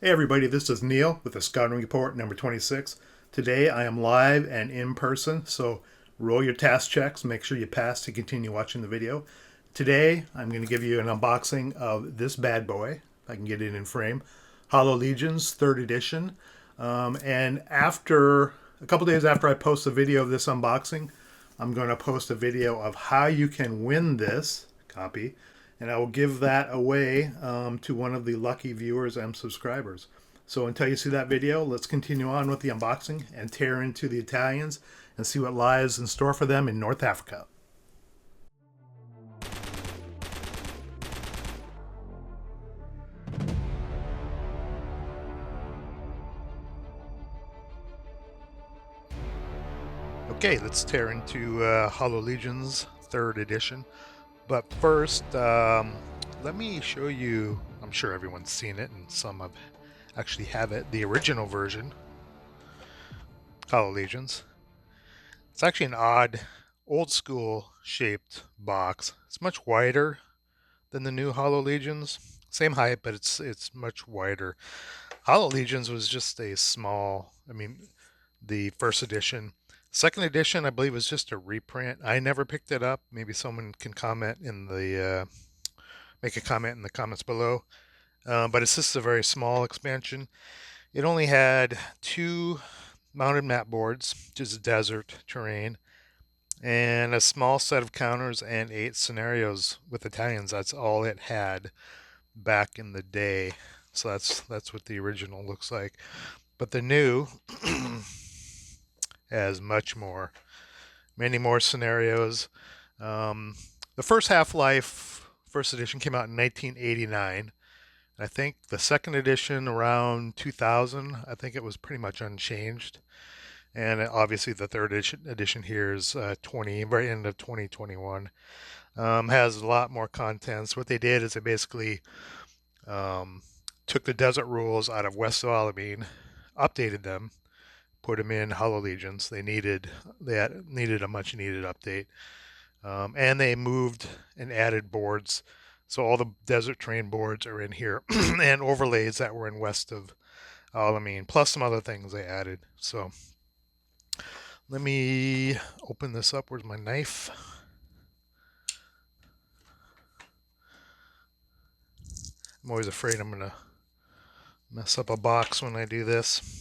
Hey everybody, this is Neil with the Scouting Report number 26. Today I am live and in person, so roll your task checks, make sure you pass to continue watching the video. Today I'm going to give you an unboxing of this bad boy, if I can get it in frame, Hollow Legions 3rd edition. And after a couple days after I post the video of this unboxing, I'm going to post a video of how you can win this copy, and I will give that away to one of the lucky viewers and subscribers. So until you see that video, let's continue on with the unboxing and tear into the Italians and see what lies in store for them in North Africa. Okay, let's tear into Hollow Legions 3rd edition. But first, let me show you, I'm sure everyone's seen it and some actually have it, the original version, Hollow Legions. It's actually an odd, old school shaped box. It's much wider than the new Hollow Legions. Same height, but it's much wider. Hollow Legions was just a small, the 1st edition. 2nd edition, I believe, was just a reprint. I never picked it up. Maybe someone can comment in the make a comment in the comments below. But it's just a very small expansion. It only had 2 mounted map boards, which is desert terrain, and a small set of counters and 8 scenarios with Italians. That's all it had back in the day. So that's what the original looks like. But the new has many more scenarios. The first Half-Life 1st edition came out in 1989. I think the 2nd edition around 2000. I think it was pretty much unchanged. And obviously the 3rd edition here is very end of 2021. Has a lot more contents. What they did is they basically took the desert rules out of West Alamine, updated them, put them in Hollow Legions. They needed a much needed update, and they moved and added boards. So all the desert terrain boards are in here, and overlays that were in West of Alamine, plus some other things they added. So let me open this up. Where's my knife? I'm always afraid I'm gonna mess up a box when I do this.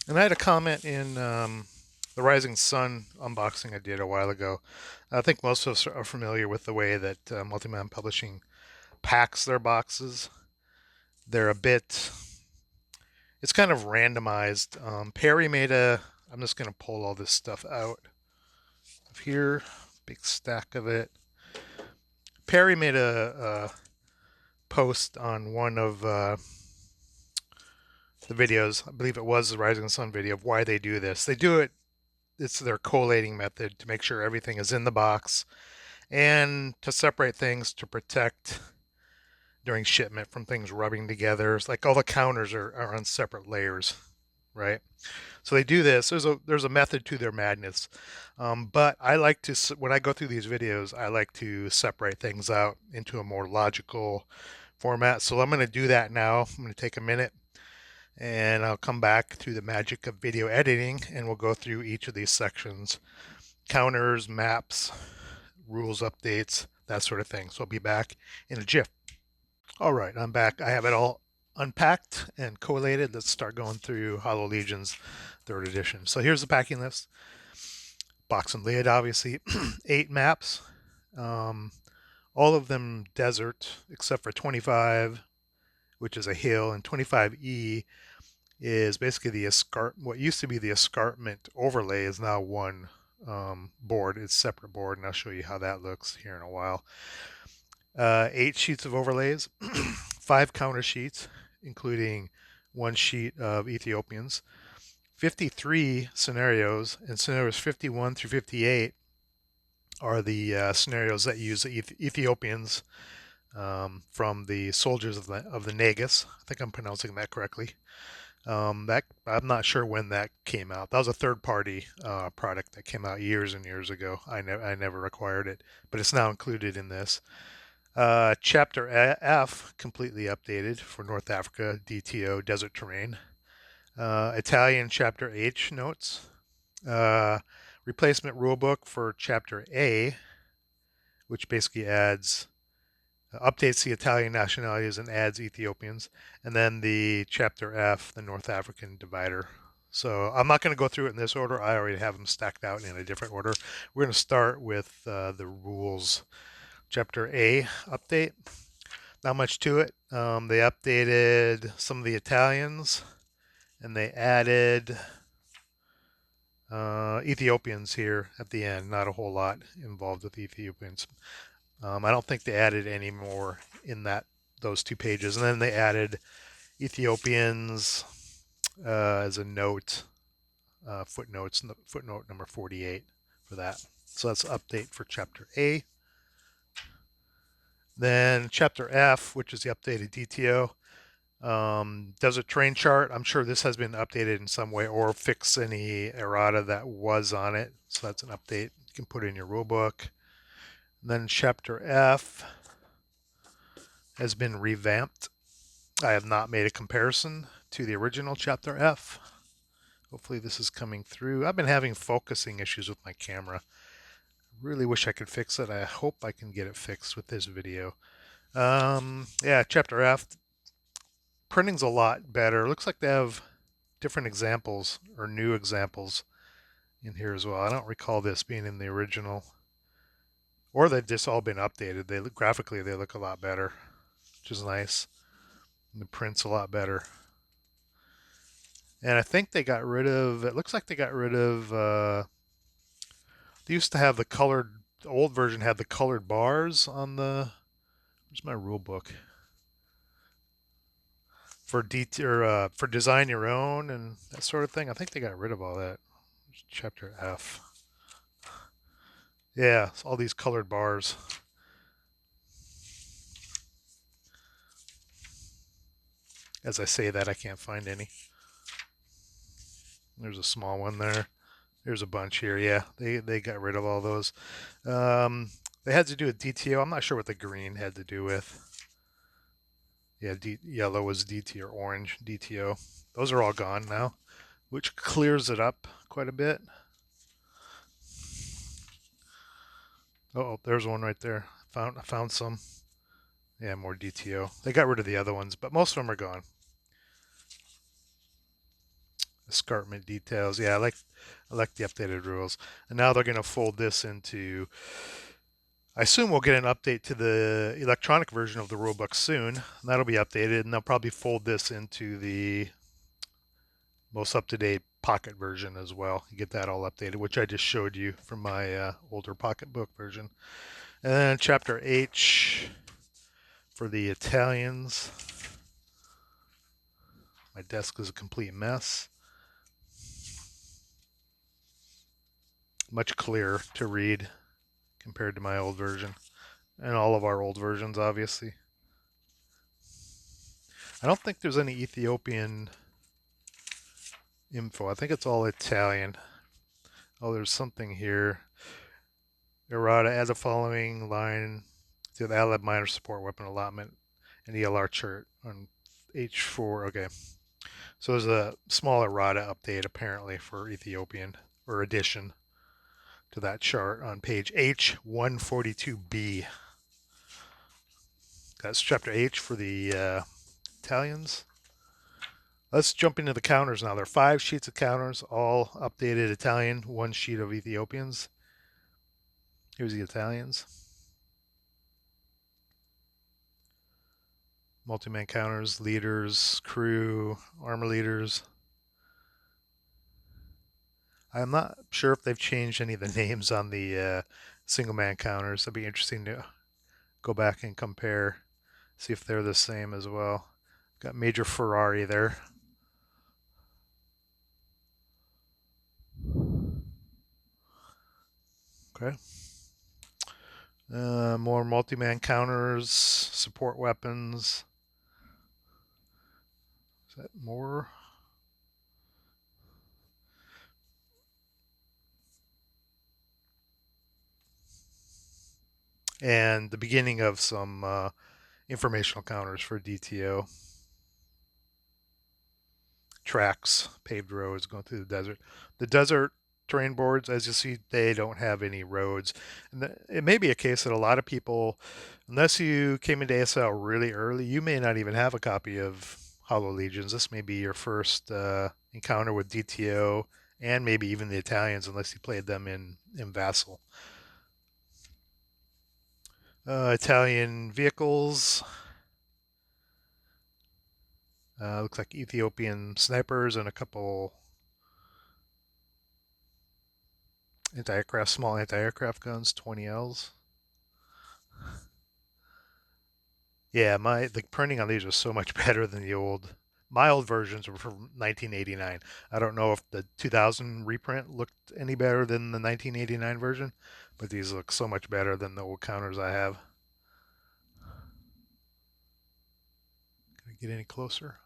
And I had a comment in the Rising Sun unboxing I did a while ago. I think most of us are familiar with the way that Multiman Publishing packs their boxes. They're it's kind of randomized. Perry made I'm just going to pull all this stuff out of here, big stack of it. Perry made a post on one of the videos, I believe it was the Rising Sun video, of why they do this. They do it, it's their collating method to make sure everything is in the box and to separate things to protect during shipment from things rubbing together. It's like all the counters are on separate layers, right? So they do this. There's a method to their madness. But I like to, when I go through these videos, I like to separate things out into a more logical format. So I'm going to do that now. I'm going to take a minute, and I'll come back to the magic of video editing, and we'll go through each of these sections: counters, maps, rules updates, that sort of thing. So I'll be back in a jiff. All right, I'm back. I have it all unpacked and collated. Let's start going through Hollow Legions 3rd edition. So here's the packing list. Box and lid, obviously. 8 maps. All of them desert, except for 25, which is a hill, and 25E is basically the what used to be the Escarpment overlay is now one board. It's a separate board, and I'll show you how that looks here in a while. 8 sheets of overlays, 5 counter sheets, including 1 sheet of Ethiopians, 53 scenarios, and scenarios 51 through 58 are the scenarios that use the Ethiopians from the soldiers of the Negus. I think I'm pronouncing that correctly. That I'm not sure when that came out. That was a third-party product that came out years and years ago. I never acquired it, but it's now included in this. Chapter F completely updated for North Africa DTO desert terrain. Italian Chapter H notes. Uh, Replacement rulebook for Chapter A, which basically updates the Italian nationalities and adds Ethiopians, and then the Chapter F, the North African divider. So I'm not going to go through it in this order. I already have them stacked out in a different order. We're going to start with the rules. Chapter A update. Not much to it. They updated some of the Italians, and they added Ethiopians here at the end. Not a whole lot involved with Ethiopians. I don't think they added any more in those 2 pages. And then they added Ethiopians as a note, footnote number 48 for that. So that's update for Chapter A. Then Chapter F, which is the updated DTO. Desert terrain chart. I'm sure this has been updated in some way or fix any errata that was on it. So that's an update. You can put it in your rulebook. And then Chapter F has been revamped. I have not made a comparison to the original Chapter F. Hopefully this is coming through. I've been having focusing issues with my camera. Really wish I could fix it. I hope I can get it fixed with this video. Yeah, Chapter F. Printing's a lot better. Looks like they have different examples or new examples in here as well. I don't recall this being in the original. Or they've just all been updated. Graphically they look a lot better, which is nice. And the print's a lot better. And I think they got rid of, it looks like they got rid of, they used to have the old version had the colored bars on where's my rule book? For for design your own and that sort of thing. I think they got rid of all that. Chapter F. Yeah, all these colored bars. As I say that, I can't find any. There's a small one there. There's a bunch here. Yeah, they got rid of all those. They had to do with DTO. I'm not sure what the green had to do with. Yeah, yellow was DT or orange DTO. Those are all gone now, which clears it up quite a bit. Oh, there's one right there. I found some. Yeah, more DTO. They got rid of the other ones, but most of them are gone. Escarpment details. Yeah, I like the updated rules. And now they're going to fold this into. I assume we'll get an update to the electronic version of the rulebook soon. And that'll be updated, and they'll probably fold this into the most up-to-date pocket version as well. You get that all updated, which I just showed you from my older pocketbook version. And then Chapter H for the Italians. My desk is a complete mess. Much clearer to read compared to my old version. And all of our old versions, obviously. I don't think there's any Ethiopian info. I think it's all Italian. Oh, there's something here. Errata as a following line to the Allied minor support weapon allotment and ELR chart on H4. Okay. So there's a small errata update apparently for Ethiopian or addition to that chart on page H142B. That's Chapter H for the Italians. Let's jump into the counters now. There are 5 sheets of counters, all updated Italian, 1 sheet of Ethiopians. Here's the Italians. Multi-man counters, leaders, crew, armor leaders. I'm not sure if they've changed any of the names on the single-man counters. It'd be interesting to go back and compare, see if they're the same as well. Got Major Ferrari there. Okay. More multi-man counters, support weapons. Is that more? and the beginning of some informational counters for DTO. Tracks, paved roads going through the desert. The desert terrain boards, as you see, they don't have any roads. And it may be a case that a lot of people, unless you came into ASL really early, you may not even have a copy of Hollow Legions. This may be your first encounter with DTO and maybe even the Italians, unless you played them in Vassal. Italian vehicles. Looks like Ethiopian snipers and a couple small anti-aircraft guns, 20Ls. Yeah, the printing on these was so much better than the old. My old versions were from 1989. I don't know if the 2000 reprint looked any better than the 1989 version, but these look so much better than the old counters I have. Can I get any closer?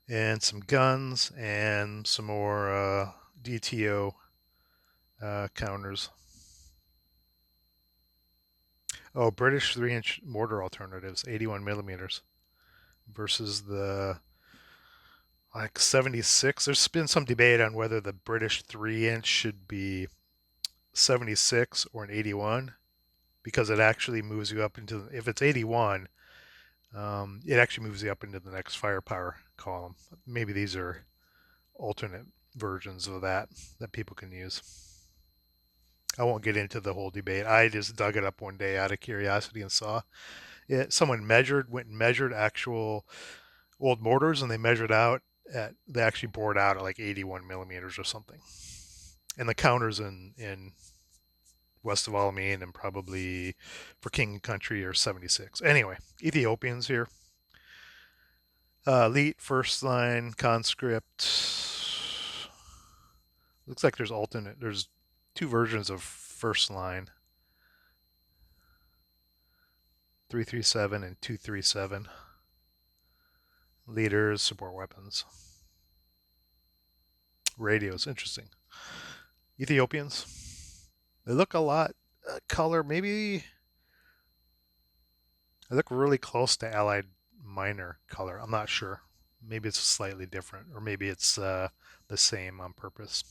And some guns and some more DTO counters. Oh, British 3-inch mortar alternatives, 81 millimeters versus the like 76. There's been some debate on whether the British 3-inch should be 76 or an 81 because it actually moves you up into, if it's 81, it actually moves you up into the next firepower column. Maybe these are alternate versions of that people can use. I won't get into the whole debate. I just dug it up one day out of curiosity and saw it. Someone went and measured actual old mortars, and they measured out they actually bored out at like 81 millimeters or something. And the counters in west of Alamein and probably for King and Country are 76. Anyway, Ethiopians here. Elite, first line, conscript. Looks like there's two versions of first line, 337 and 237. Leaders, support weapons. Radios, interesting. Ethiopians. They look a lot color, maybe they look really close to Allied Minor color. I'm not sure. Maybe it's slightly different, or maybe it's the same on purpose.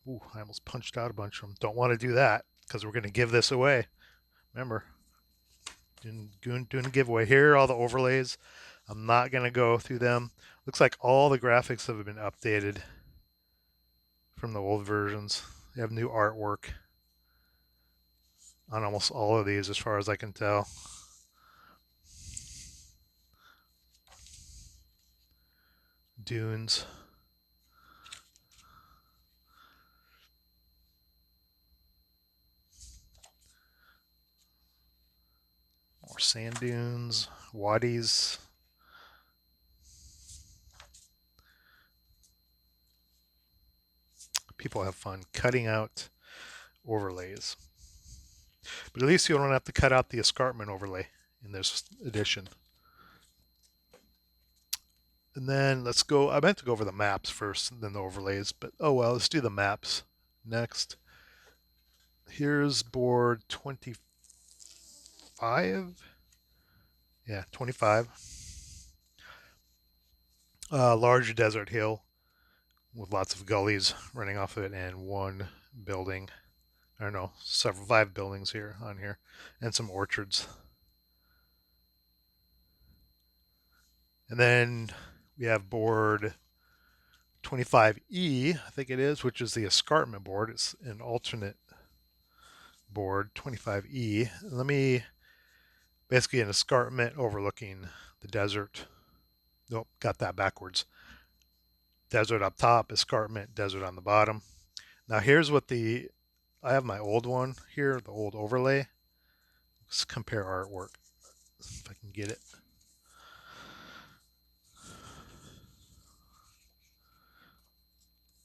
Ooh, I almost punched out a bunch of them. Don't want to do that because we're going to give this away. Remember, doing a giveaway. Here are all the overlays. I'm not going to go through them. Looks like all the graphics have been updated from the old versions. They have new artwork on almost all of these as far as I can tell. Dunes. More sand dunes, wadis. People have fun cutting out overlays. But at least you don't have to cut out the escarpment overlay in this edition. And then let's go. I meant to go over the maps first and then the overlays, but oh well, let's do the maps next. Here's board 25. Yeah, 25. Large desert hill with lots of gullies running off of it and one building. I don't know, 5 buildings here on here and some orchards. And then we have board 25E, I think it is, which is the escarpment board. It's an alternate board, 25E. Let me basically an escarpment overlooking the desert. Nope, got that backwards. Desert up top, escarpment, desert on the bottom. Now here's I have my old one here, the old overlay. Let's compare artwork, if I can get it.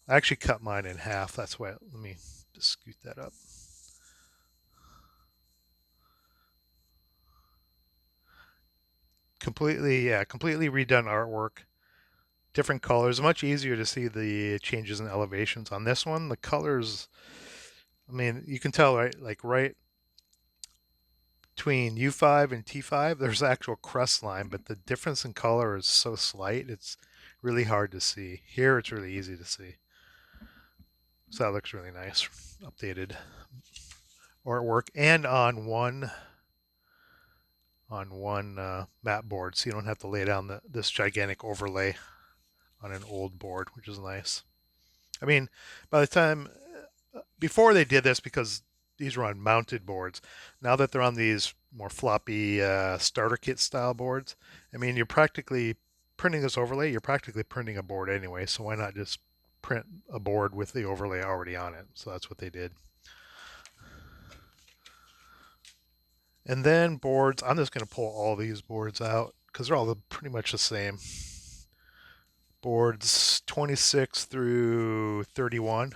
I actually cut mine in half. That's why, let me just scoot that up. Completely redone artwork. different colors. Much easier to see the changes in elevations. On this one, the colors, I mean, you can tell, right? Like right between U5 and T5, there's actual crest line, but the difference in color is so slight, it's really hard to see. Here, it's really easy to see. So that looks really nice, updated artwork, and on one mat board, so you don't have to lay down this gigantic overlay on an old board, which is nice. I mean, by the time before they did this, because these were on mounted boards, now that they're on these more floppy starter kit style boards, I mean, you're practically printing this overlay. You're practically printing a board anyway, so why not just print a board with the overlay already on it? So that's what they did. And then boards, I'm just going to pull all these boards out because they're all pretty much the same. Boards 26 through 31,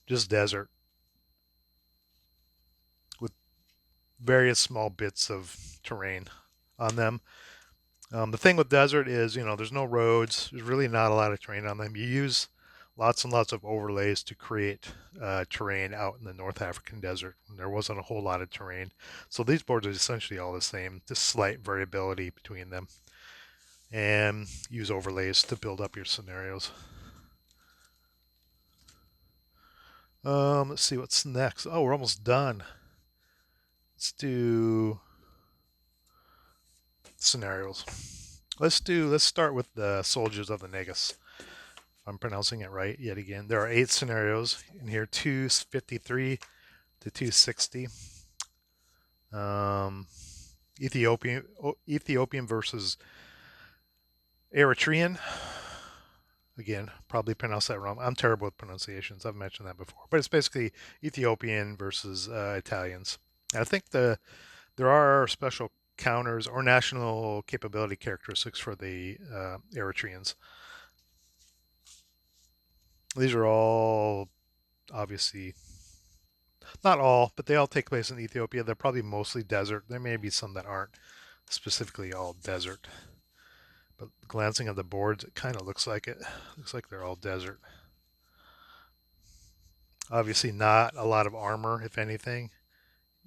just desert with various small bits of terrain on them. The thing with desert is, there's no roads. There's really not a lot of terrain on them. You use lots and lots of overlays to create terrain out in the North African desert. There wasn't a whole lot of terrain. So these boards are essentially all the same, just slight variability between them. And use overlays to build up your scenarios. Let's see what's next. Oh, we're almost done. Let's do scenarios. Let's start with the soldiers of the Negus. If I'm pronouncing it right yet again. There are 8 scenarios in here, 253 to 260. Ethiopian versus Eritrean. Again, probably pronounced that wrong. I'm terrible with pronunciations. I've mentioned that before. But it's basically Ethiopian versus Italians. And I think there are special counters or national capability characteristics for the Eritreans. These are all obviously, not all, but they all take place in Ethiopia. They're probably mostly desert. There may be some that aren't specifically all desert. But glancing at the boards, it kind of looks like it. Looks like they're all desert. Obviously not a lot of armor, if anything.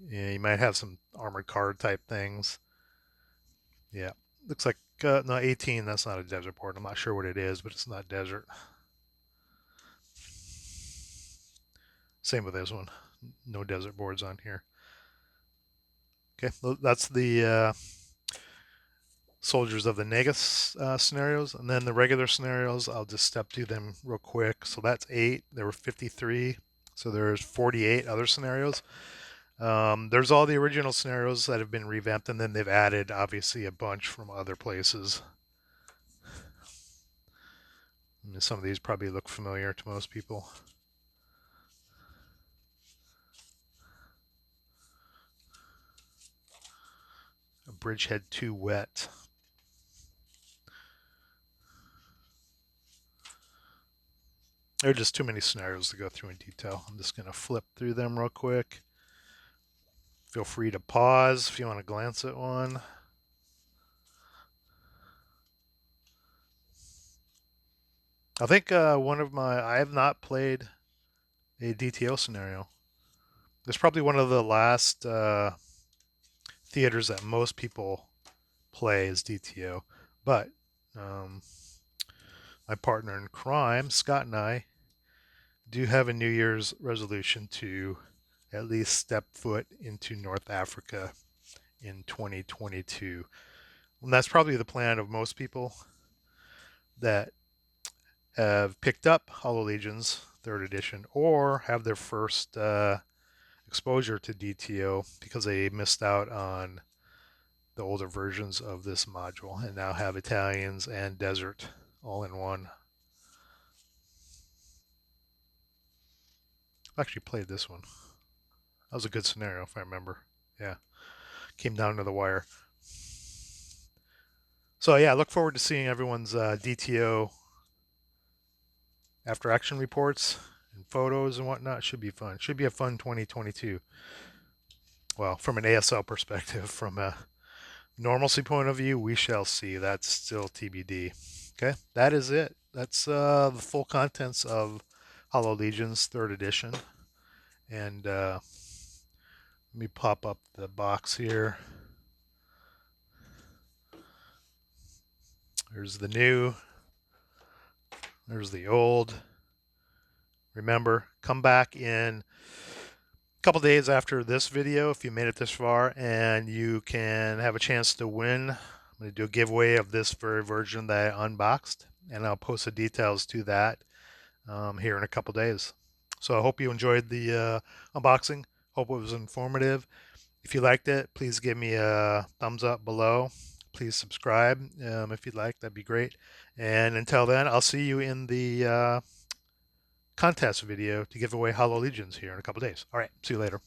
Yeah, you might have some armored car type things. Yeah, looks like, no, 18, that's not a desert board. I'm not sure what it is, but it's not desert. Same with this one. No desert boards on here. Okay, that's the soldiers of the Negus scenarios. And then the regular scenarios, I'll just step through them real quick. So that's 8. There were 53. So there's 48 other scenarios. There's all the original scenarios that have been revamped, and then they've added, obviously, a bunch from other places. And some of these probably look familiar to most people. A bridgehead too wet. There are just too many scenarios to go through in detail. I'm just going to flip through them real quick. Feel free to pause if you want to glance at one. I think I have not played a DTO scenario. It's probably one of the last theaters that most people play is DTO. But my partner in crime, Scott, and I do have a New Year's resolution to at least step foot into North Africa in 2022. And that's probably the plan of most people that have picked up Hollow Legions 3rd edition or have their first exposure to DTO because they missed out on the older versions of this module and now have Italians and Desert all in one. I've actually played this one. That was a good scenario if I remember. Yeah, came down to the wire. So yeah, look forward to seeing everyone's DTO after action reports and photos and whatnot. Should be fun. Should be a fun 2022. Well, from an ASL perspective, from a normalcy point of view, we shall see. That's still TBD. Okay, that is it. That's the full contents of Hollow Legions 3rd edition. And let me pop up the box here. There's the new. There's the old. Remember, come back in a couple days after this video if you made it this far, and you can have a chance to win. I'm going to do a giveaway of this very version that I unboxed, and I'll post the details to that here in a couple days. So I hope you enjoyed the unboxing. Hope it was informative. If you liked it, please give me a thumbs up below. Please subscribe if you'd like. That'd be great. And until then, I'll see you in the contest video to give away Hollow Legions here in a couple days. All right, see you later.